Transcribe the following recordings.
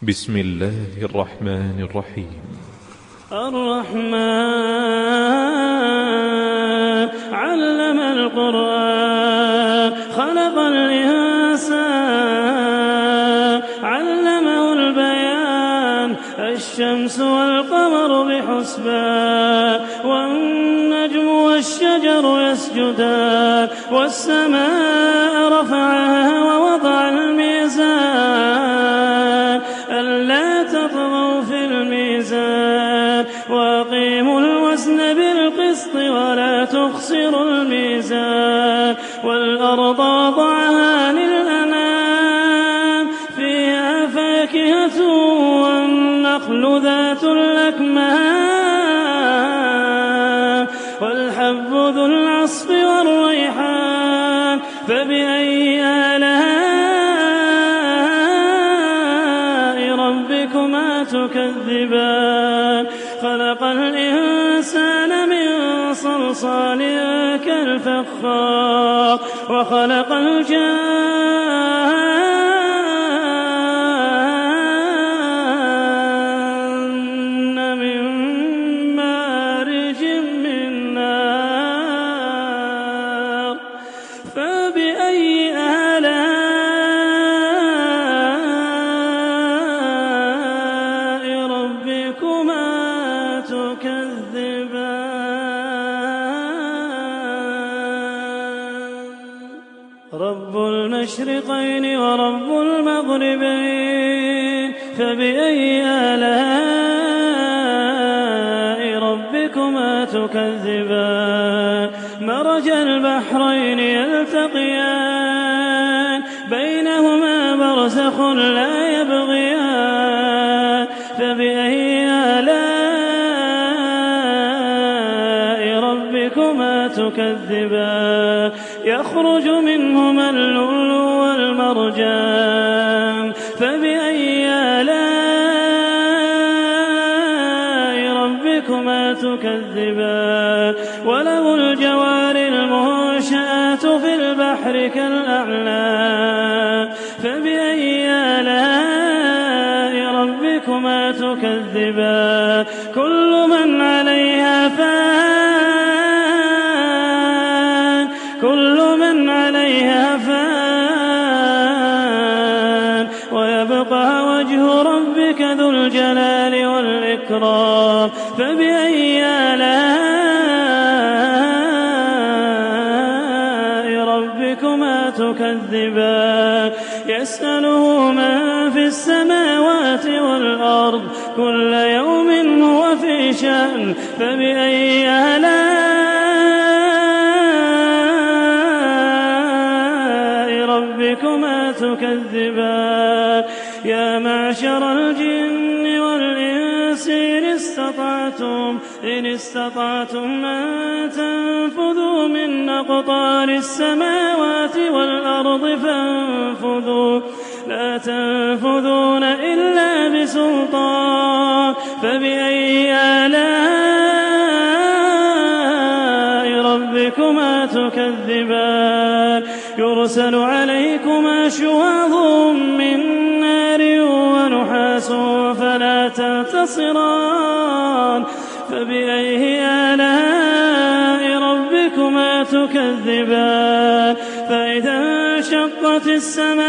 بسم الله الرحمن الرحيم. الرحمن علم القرآن خلق الإنسان علمه البيان الشمس والقمر بحسبان والنجم والشجر يسجدان والسماء رفعها ووضع الميزان ألا تطغوا في الميزان وأقيموا الوزن بالقسط ولا تخسروا الميزان والأرض وضعها للأنام فيها فاكهة والنخل ذات الأكمام والحب ذو العصف والريحان فبأي آلاء ربكما تكذبان خلق الإنسان من صلصال كالفخار وخلق الجان من مارج من نار فبأي آلاء ربكما تكذبان رب المشرقين ورب المغربين فبأي آلاء ربكما تكذبان مرج البحرين يلتقيان بينهما برزخ لا يبغيان فبأي آلاء ربكما تكذبان يخرج منهما اللؤلؤ والمرجان فبأي آلاء ربكما تكذبان وله الجوار المنشآت في البحر كالأعلام فبأي آلاء ربكما تكذبان كل من عليها فان ويبقى وجه ربك ذو الجلال والإكرام فبأي آلاء ربكما تكذبان يسأله من في السماوات والأرض كل يوم هو في شأن فبأي آلاء ربكما تكذبان يا معشر الجن والإنس إن استطعتم أن تنفذوا من أقطار السماوات والأرض فانفذوا لا تنفذون إلا بسلطان فبأي آلاء ربكما تكذبان يرسل عليكما شواظ من نار ونحاس فلا تنتصران فبأي آلاء ربكما تكذبان فإذا انشقت السماء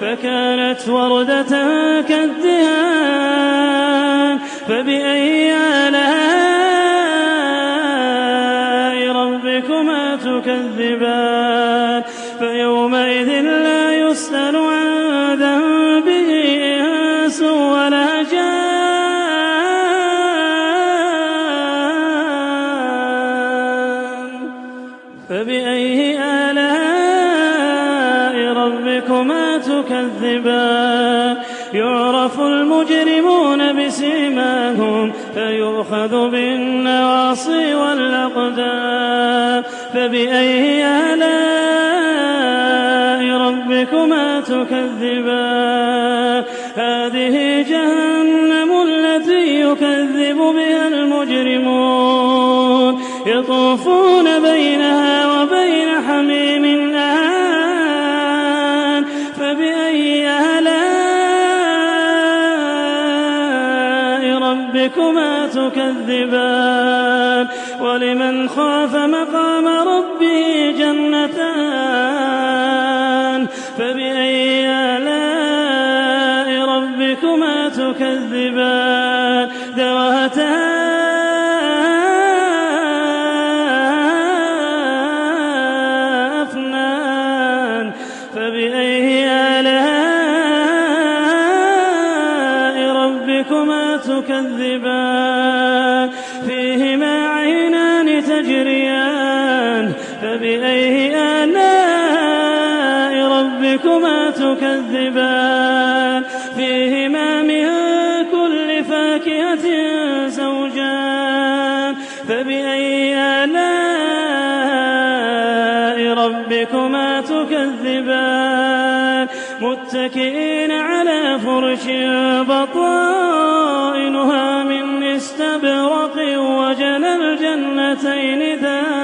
فكانت وردة كالدهان فبأي آلاء ربكما تكذبان فيومئذ لا يسأل عن ذنبه إنس ولا جان فبأي آلاء ربكما تكذبان يعرف المجرمون بسيماهم فيؤخذ بالنواصي والأقدام فبأي آلاء ربكما تكذبان هذه جهنم التي يكذب بها المجرمون يطوفون بينها وبين حميم آن تكذبان ولمن خاف مقام ربه جنتان فبأي آلاء ربكما تكذبان أفنان فبأي آلاء ربكما تكذبان فيهما عينان تجريان فبأي آلاء ربكما تكذبان فيهما من كل فاكهة زوجان فبأي آلاء ربكما تكذبان متكئين على فرش بطائنها من استبرق وجنى الجنتين دان